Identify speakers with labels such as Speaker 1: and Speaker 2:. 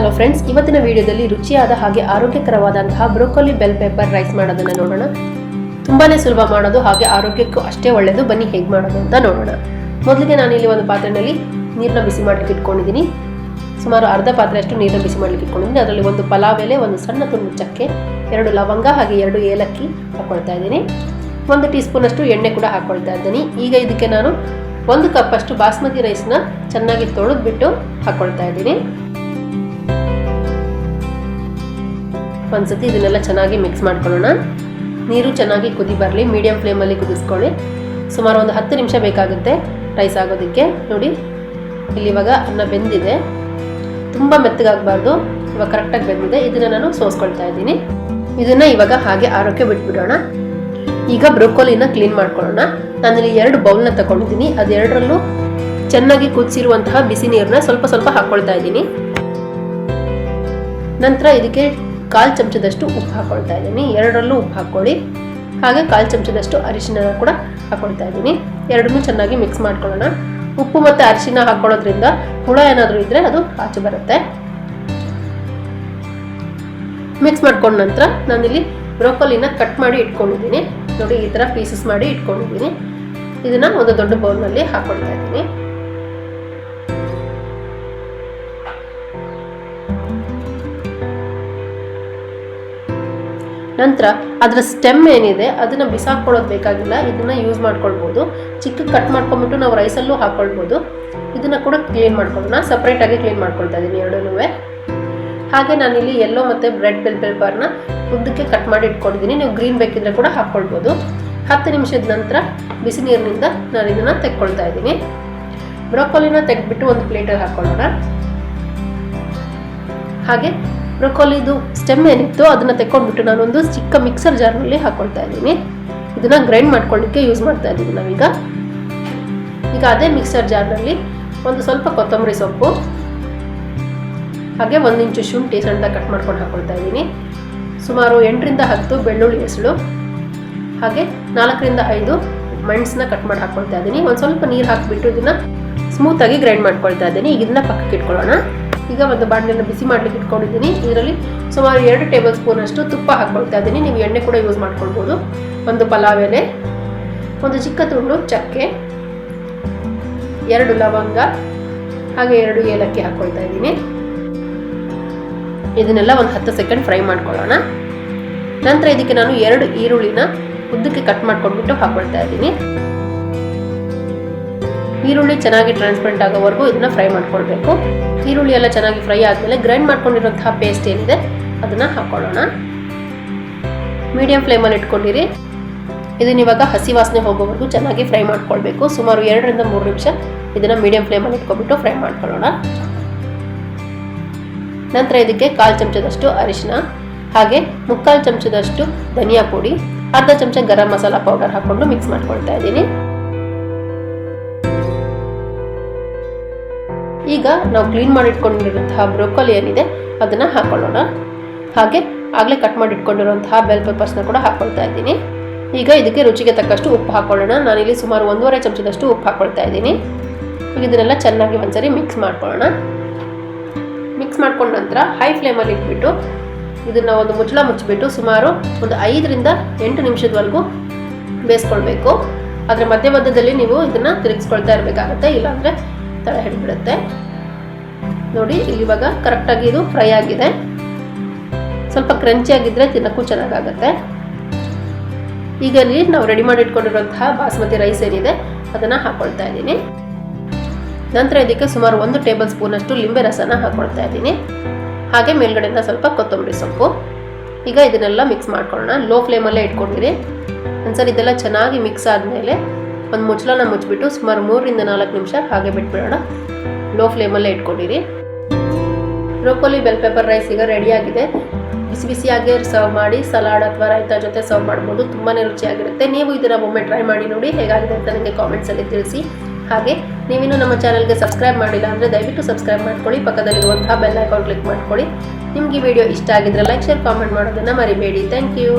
Speaker 1: Hello friends, ಇವತ್ತಿನ ವಿಡಿಯೋದಲ್ಲಿ ರುಚಿಯಾದ ಹಾಗೆ ಆರೋಗ್ಯಕರವಾದಂತಹ ಬ್ರೋಕೊಲಿ ಬೆಲ್ ಪೆಪ್ಪರ್ ರೈಸ್ ಮಾಡೋದನ್ನ ನೋಡೋಣ. ತುಂಬಾನೇ ಸುಲಭ ಮಾಡೋದು, ಹಾಗೆ ಆರೋಗ್ಯಕ್ಕೂ ಅಷ್ಟೇ ಒಳ್ಳೆಯದು. ಬನ್ನಿ ಹೇಗೆ ಮಾಡೋದು ಅಂತ ನೋಡೋಣ. ಮೊದಲಿಗೆ ನಾನು ಇಲ್ಲಿ ಒಂದು ಪಾತ್ರೆಯಲ್ಲಿ ನೀರನ್ನ ಬಿಸಿ ಮಾಡಲಿಕ್ಕೆ ಇಟ್ಕೊಂಡಿದ್ದೀನಿ. ಸುಮಾರು ಅರ್ಧ ಪಾತ್ರೆಯಷ್ಟು ನೀರನ್ನ ಬಿಸಿ ಮಾಡಲಿಕ್ಕೆ ಇಟ್ಕೊಂಡಿದ್ದೀನಿ. ಅದರಲ್ಲಿ ಒಂದು ಪಲಾವ್ ಎಲೆ, ಒಂದು ಸಣ್ಣ ತುಂಡು ಚಕ್ಕೆ, 2 ಲವಂಗ ಹಾಗೆ 2 ಏಲಕ್ಕಿ ಹಾಕೊಳ್ತಾ ಇದ್ದೀನಿ. 1 ಟೀ ಸ್ಪೂನ್ ಅಷ್ಟು ಎಣ್ಣೆ ಕೂಡ ಹಾಕೊಳ್ತಾ ಇದ್ದೀನಿ. ಈಗ ಇದಕ್ಕೆ ನಾನು 1 ಕಪ್ ಅಷ್ಟು ಬಾಸ್ಮತಿ ರೈಸ್ನ ಚೆನ್ನಾಗಿ ತೊಳೆದ್ಬಿಟ್ಟು ಹಾಕೊಳ್ತಾ ಇದ್ದೀನಿ. ಒಂದ್ಸತಿ ಇದನ್ನೆಲ್ಲ ಚೆನ್ನಾಗಿ ಮಿಕ್ಸ್ ಮಾಡ್ಕೊಳ್ಳೋಣ. ನೀರು ಚೆನ್ನಾಗಿ ಕುದಿ ಬರಲಿ, ಮೀಡಿಯಂ ಫ್ಲೇಮಲ್ಲಿ ಕುದಿಸ್ಕೊಳ್ಳಿ. ಸುಮಾರು ಒಂದು 10 ನಿಮಿಷ ಬೇಕಾಗುತ್ತೆ ರೈಸ್ ಆಗೋದಕ್ಕೆ. ನೋಡಿ, ಇಲ್ಲಿ ಇವಾಗ ಅನ್ನ ಬೆಂದಿದೆ, ತುಂಬ ಮೆತ್ತಗಾಗಬಾರ್ದು, ಇವಾಗ ಕರೆಕ್ಟಾಗಿ ಬೆಂದಿದೆ. ಇದನ್ನು ನಾನು ಸೋಸ್ಕೊಳ್ತಾ ಇದ್ದೀನಿ. ಇದನ್ನು ಇವಾಗ ಹಾಗೆ ಆರೋಗ್ಯ ಬಿಟ್ಬಿಡೋಣ. ಈಗ ಬ್ರೋಕೊಲಿನ ಕ್ಲೀನ್ ಮಾಡ್ಕೊಳ್ಳೋಣ. ನಾನಿಲ್ಲಿ 2 ಬೌಲ್ನ ತಗೊಂಡಿದ್ದೀನಿ. ಅದೆರಡರಲ್ಲೂ ಚೆನ್ನಾಗಿ ಕುದಿಸಿರುವಂತಹ ಬಿಸಿ ನೀರನ್ನ ಸ್ವಲ್ಪ ಸ್ವಲ್ಪ ಹಾಕ್ಕೊಳ್ತಾ ಇದ್ದೀನಿ. ನಂತರ ಇದಕ್ಕೆ 1/4 ಚಮಚದಷ್ಟು ಉಪ್ಪು ಹಾಕೊಳ್ತಾ ಇದ್ದೀನಿ. 2ರಲ್ಲೂ ಉಪ್ಪು ಹಾಕ್ಕೊಳ್ಳಿ. ಹಾಗೆ 1/4 ಚಮಚದಷ್ಟು ಅರಿಶಿನ ಕೂಡ ಹಾಕೊಳ್ತಾ ಇದ್ದೀನಿ. ಎರಡನ್ನೂ ಚೆನ್ನಾಗಿ ಮಿಕ್ಸ್ ಮಾಡ್ಕೊಳ್ಳೋಣ. ಉಪ್ಪು ಮತ್ತು ಅರಿಶಿನ ಹಾಕೊಳ್ಳೋದ್ರಿಂದ ಹುಳ ಏನಾದರೂ ಇದ್ದರೆ ಅದು ಆಚೆ ಬರುತ್ತೆ. ಮಿಕ್ಸ್ ಮಾಡ್ಕೊಂಡ ನಂತರ ನಾನಿಲ್ಲಿ ಬ್ರೋಕೊಲಿನ ಕಟ್ ಮಾಡಿ ಇಟ್ಕೊಂಡಿದ್ದೀನಿ. ನೋಡಿ, ಈ ಥರ ಪೀಸಸ್ ಮಾಡಿ ಇಟ್ಕೊಂಡಿದ್ದೀನಿ. ಇದನ್ನು ಒಂದು ದೊಡ್ಡ ಬೌಲ್ನಲ್ಲಿ ಹಾಕೊಳ್ತಾ ಇದ್ದೀನಿ. ನಂತರ ಅದರ ಸ್ಟೆಮ್ ಏನಿದೆ ಅದನ್ನು ಬಿಸಾಕೊಳ್ಳೋದು ಬೇಕಾಗಿಲ್ಲ, ಇದನ್ನು ಯೂಸ್ ಮಾಡ್ಕೊಳ್ಬೋದು. ಚಿಕ್ಕ ಕಟ್ ಮಾಡ್ಕೊಂಡ್ಬಿಟ್ಟು ನಾವು ರೈಸಲ್ಲೂ ಹಾಕ್ಕೊಳ್ಬೋದು. ಇದನ್ನು ಕೂಡ ಕ್ಲೀನ್ ಮಾಡ್ಕೊಳ್ಳೋಣ. ಸಪ್ರೇಟಾಗಿ ಕ್ಲೀನ್ ಮಾಡ್ಕೊಳ್ತಾ ಇದ್ದೀನಿ ಎರಡನ್ನೂ. ಹಾಗೆ ನಾನಿಲ್ಲಿ ಯೆಲ್ಲೋ ಮತ್ತು ರೆಡ್ ಬೆಲ್ ಪೆಪ್ಪರ್ನ ಉದ್ದಕ್ಕೆ ಕಟ್ ಮಾಡಿ ಇಟ್ಕೊಂಡಿದ್ದೀನಿ. ನೀವು ಗ್ರೀನ್ ಬೇಕಿದ್ರೆ ಕೂಡ ಹಾಕ್ಕೊಳ್ಬೋದು. 10 ನಿಮಿಷದ ನಂತರ ಬಿಸಿ ನೀರಿನಿಂದ ನಾನು ಇದನ್ನು ತೆಕ್ಕೊಳ್ತಾ ಇದ್ದೀನಿ. ಬ್ರೋಕೊಲಿನ ತೆಗೆದ್ಬಿಟ್ಟು ಒಂದು ಪ್ಲೇಟಲ್ಲಿ ಹಾಕ್ಕೊಳ್ಳೋಣ. ಹಾಗೆ ಬ್ರೋಕೊಲಿದು ಸ್ಟೆಮ್ ಏನಿತ್ತು ಅದನ್ನು ತೆಕ್ಕೊಂಡ್ಬಿಟ್ಟು ನಾನೊಂದು ಚಿಕ್ಕ ಮಿಕ್ಸರ್ ಜಾರ್ನಲ್ಲಿ ಹಾಕ್ಕೊಳ್ತಾ ಇದ್ದೀನಿ. ಇದನ್ನು ಗ್ರೈಂಡ್ ಮಾಡ್ಕೊಳ್ಳಿಕ್ಕೆ ಯೂಸ್ ಮಾಡ್ತಾ ಇದ್ದೀವಿ ನಾವೀಗ. ಈಗ ಅದೇ ಮಿಕ್ಸರ್ ಜಾರ್ನಲ್ಲಿ ಒಂದು ಸ್ವಲ್ಪ ಕೊತ್ತಂಬರಿ ಸೊಪ್ಪು, ಹಾಗೆ 1 ಇಂಚು ಶುಂಠಿ ಸಣ್ಣ ಕಟ್ ಮಾಡ್ಕೊಂಡು ಹಾಕ್ಕೊಳ್ತಾ ಇದ್ದೀನಿ. ಸುಮಾರು 8ರಿಂದ 10 ಬೆಳ್ಳುಳ್ಳಿ ಹೆಸಳು, ಹಾಗೆ 4ರಿಂದ 5 ಮೆಣಸನ್ನ ಕಟ್ ಮಾಡಿ ಹಾಕ್ಕೊಳ್ತಾ ಇದ್ದೀನಿ. ಒಂದು ಸ್ವಲ್ಪ ನೀರು ಹಾಕಿಬಿಟ್ಟು ಇದನ್ನು ಸ್ಮೂತಾಗಿ ಗ್ರೈಂಡ್ ಮಾಡ್ಕೊಳ್ತಾ ಇದ್ದೀನಿ. ಈಗ ಇದನ್ನ ಪಕ್ಕಕ್ಕೆ ಇಟ್ಕೊಳ್ಳೋಣ. ಈಗ ಒಂದು ಬಾಣಲೆನ ಬಿಸಿ ಮಾಡಲಿಕ್ಕೆ ಇಟ್ಕೊಂಡಿದ್ದೀನಿ. ಇದರಲ್ಲಿ ಸುಮಾರು 2 ಟೇಬಲ್ ಸ್ಪೂನ್ ಅಷ್ಟು ತುಪ್ಪ ಹಾಕ್ಕೊಳ್ತಾ ಇದ್ದೀನಿ. ನೀವು ಎಣ್ಣೆ ಕೂಡ ಯೂಸ್ ಮಾಡ್ಕೊಳ್ಬೋದು. ಒಂದು ಪಲಾವ್ ಎಲೆ, ಒಂದು ಚಿಕ್ಕ ತುಂಡು ಚಕ್ಕೆ, 2 ಲವಂಗ ಹಾಗೆ 2 ಏಲಕ್ಕಿ ಹಾಕ್ಕೊಳ್ತಾ ಇದ್ದೀನಿ. ಇದನ್ನೆಲ್ಲ ಒಂದು 10 ಸೆಕೆಂಡ್ ಫ್ರೈ ಮಾಡ್ಕೊಳ್ಳೋಣ. ನಂತರ ಇದಕ್ಕೆ ನಾನು 2 ಈರುಳ್ಳಿನ ಉದ್ದಕ್ಕೆ ಕಟ್ ಮಾಡ್ಕೊಂಡ್ಬಿಟ್ಟು ಹಾಕ್ಕೊಳ್ತಾ ಇದ್ದೀನಿ. ಈರುಳ್ಳಿ ಚೆನ್ನಾಗಿ ಟ್ರಾನ್ಸ್ಪರೆಂಟ್ ಆಗೋವರೆಗೂ ಇದನ್ನ ಫ್ರೈ ಮಾಡ್ಕೊಳ್ಬೇಕು. ಈರುಳ್ಳಿ ಎಲ್ಲ ಚೆನ್ನಾಗಿ ಫ್ರೈ ಆದಮೇಲೆ ಗ್ರೈಂಡ್ ಮಾಡ್ಕೊಂಡಿರೋಂತಹ ಪೇಸ್ಟ್ ಏನಿದೆ ಅದನ್ನು ಹಾಕ್ಕೊಳ್ಳೋಣ. ಮೀಡಿಯಂ ಫ್ಲೇಮಲ್ಲಿ ಇಟ್ಕೊಂಡಿರಿ. ಇದನ್ನ ಇವಾಗ ಹಸಿ ವಾಸನೆ ಹೋಗೋವರೆಗೂ ಚೆನ್ನಾಗಿ ಫ್ರೈ ಮಾಡ್ಕೊಳ್ಬೇಕು. ಸುಮಾರು 2ರಿಂದ 3 ನಿಮಿಷ ಇದನ್ನು ಮೀಡಿಯಂ ಫ್ಲೇಮಲ್ಲಿ ಇಟ್ಕೊಂಡ್ಬಿಟ್ಟು ಫ್ರೈ ಮಾಡ್ಕೊಳ್ಳೋಣ. ನಂತರ ಇದಕ್ಕೆ 1/4 ಚಮಚದಷ್ಟು ಅರಿಶಿನ, ಹಾಗೆ 3/4 ಚಮಚದಷ್ಟು ಧನಿಯಾ ಪುಡಿ, ಅರ್ಧ ಚಮಚ ಗರಂ ಮಸಾಲ ಪೌಡರ್ ಹಾಕ್ಕೊಂಡು ಮಿಕ್ಸ್ ಮಾಡ್ಕೊಳ್ತಾ ಇದ್ದೀನಿ. ಈಗ ನಾವು ಕ್ಲೀನ್ ಮಾಡಿಟ್ಕೊಂಡಿರುವಂತಹ ಬ್ರೋಕೊಲಿ ಏನಿದೆ ಅದನ್ನು ಹಾಕೊಳ್ಳೋಣ. ಹಾಗೆ ಆಗಲೇ ಕಟ್ ಮಾಡಿ ಇಟ್ಕೊಂಡಿರುವಂತಹ ಬೆಲ್ ಪೆಪ್ಪರ್ಸ್ನ ಕೂಡ ಹಾಕ್ಕೊಳ್ತಾ ಇದ್ದೀನಿ. ಈಗ ಇದಕ್ಕೆ ರುಚಿಗೆ ತಕ್ಕಷ್ಟು ಉಪ್ಪು ಹಾಕೊಳ್ಳೋಣ. ನಾನಿಲ್ಲಿ ಸುಮಾರು 1.5 ಚಮಚದಷ್ಟು ಉಪ್ಪು ಹಾಕ್ಕೊಳ್ತಾ ಇದ್ದೀನಿ. ಈಗ ಇದನ್ನೆಲ್ಲ ಚೆನ್ನಾಗಿ ಒಂದ್ಸರಿ ಮಿಕ್ಸ್ ಮಾಡ್ಕೊಳ್ಳೋಣ. ಮಿಕ್ಸ್ ಮಾಡ್ಕೊಂಡ ನಂತರ ಹೈ ಫ್ಲೇಮಲ್ಲಿ ಇಟ್ಬಿಟ್ಟು ಇದನ್ನು ಒಂದು ಮುಚ್ಚಳ ಮುಚ್ಚಿಬಿಟ್ಟು ಸುಮಾರು ಒಂದು 5ರಿಂದ 8 ನಿಮಿಷದವರೆಗೂ ಬೇಯಿಸ್ಕೊಳ್ಬೇಕು. ಆದರೆ ಮಧ್ಯದಲ್ಲಿ ನೀವು ಇದನ್ನು ತಿರುಗಿಸ್ಕೊಳ್ತಾ ಇರಬೇಕಾಗತ್ತೆ, ಇಲ್ಲಾಂದರೆ ತಳ ಹಿಡಿಬಿಡುತ್ತೆ. ನೋಡಿ, ಇವಾಗ ಕರೆಕ್ಟಾಗಿ ಇದು ಫ್ರೈ ಆಗಿದೆ. ಸ್ವಲ್ಪ ಕ್ರಂಚಿ ಆಗಿದ್ದರೆ ತಿನ್ನಕ್ಕೂ ಚೆನ್ನಾಗಾಗತ್ತೆ. ಈಗ ಇಲ್ಲಿ ನಾವು ರೆಡಿ ಮಾಡಿ ಇಟ್ಕೊಂಡಿರುವಂತಹ ಬಾಸ್ಮತಿ ರೈಸ್ ಏನಿದೆ ಅದನ್ನು ಹಾಕ್ಕೊಳ್ತಾ ಇದ್ದೀನಿ. ನಂತರ ಇದಕ್ಕೆ ಸುಮಾರು 1 ಟೇಬಲ್ ಸ್ಪೂನ್ ಅಷ್ಟು ಲಿಂಬೆ ರಸನ ಹಾಕ್ಕೊಳ್ತಾ ಇದ್ದೀನಿ. ಹಾಗೆ ಮೇಲ್ಗಡೆಯಿಂದ ಸ್ವಲ್ಪ ಕೊತ್ತಂಬರಿ ಸೊಪ್ಪು. ಈಗ ಇದನ್ನೆಲ್ಲ ಮಿಕ್ಸ್ ಮಾಡ್ಕೊಳ್ಳೋಣ. ಲೋ ಫ್ಲೇಮಲ್ಲೇ ಇಟ್ಕೊಂಡಿರಿ. ಒಂದ್ಸರಿ ಇದೆಲ್ಲ ಚೆನ್ನಾಗಿ ಮಿಕ್ಸ್ ಆದಮೇಲೆ ಒಂದು ಮುಚ್ಚಳನ ಮುಚ್ಚಿಬಿಟ್ಟು ಸುಮಾರು 3ರಿಂದ 4 ನಿಮಿಷ ಹಾಗೆ ಬಿಟ್ಬಿಡೋಣ. ಲೋ ಫ್ಲೇಮಲ್ಲೇ ಇಟ್ಕೊಂಡಿರಿ. ಬ್ರೋಕೊಲಿ ಬೆಲ್ ಪೆಪ್ಪರ್ ರೈಸ್ ಈಗ ರೆಡಿಯಾಗಿದೆ. ಬಿಸಿ ಬಿಸಿಯಾಗಿ ಸರ್ವ್ ಮಾಡಿ ಸಲಾಡ್ ಅಥವಾ ರೈತಾ ಜೊತೆ ಸರ್ವ್ ಮಾಡ್ಬೋದು. ತುಂಬಾ ರುಚಿಯಾಗಿರುತ್ತೆ. ನೀವು ಇದನ್ನು ಒಮ್ಮೆ ಟ್ರೈ ಮಾಡಿ ನೋಡಿ, ಹೇಗಾಗಿದೆ ಅಂತ ನನಗೆ ಕಾಮೆಂಟ್ಸಲ್ಲಿ ತಿಳಿಸಿ. ಹಾಗೆ ನೀವಿನ್ನೂ ನಮ್ಮ ಚಾನಲ್ಗೆ ಸಬ್ಸ್ಕ್ರೈಬ್ ಮಾಡಿಲ್ಲ ಅಂದರೆ ದಯವಿಟ್ಟು ಸಬ್ಸ್ಕ್ರೈಬ್ ಮಾಡ್ಕೊಳ್ಳಿ. ಪಕ್ಕದಲ್ಲಿರುವಂತಹ ಬೆಲ್ ಐಕಾನ್ ಕ್ಲಿಕ್ ಮಾಡ್ಕೊಳ್ಳಿ. ನಿಮಗೆ ಈ ವಿಡಿಯೋ ಇಷ್ಟ ಆಗಿದ್ರೆ ಲೈಕ್, ಶೇರ್, ಕಾಮೆಂಟ್ ಮಾಡೋದನ್ನು ಮರಿಬೇಡಿ. Thank you.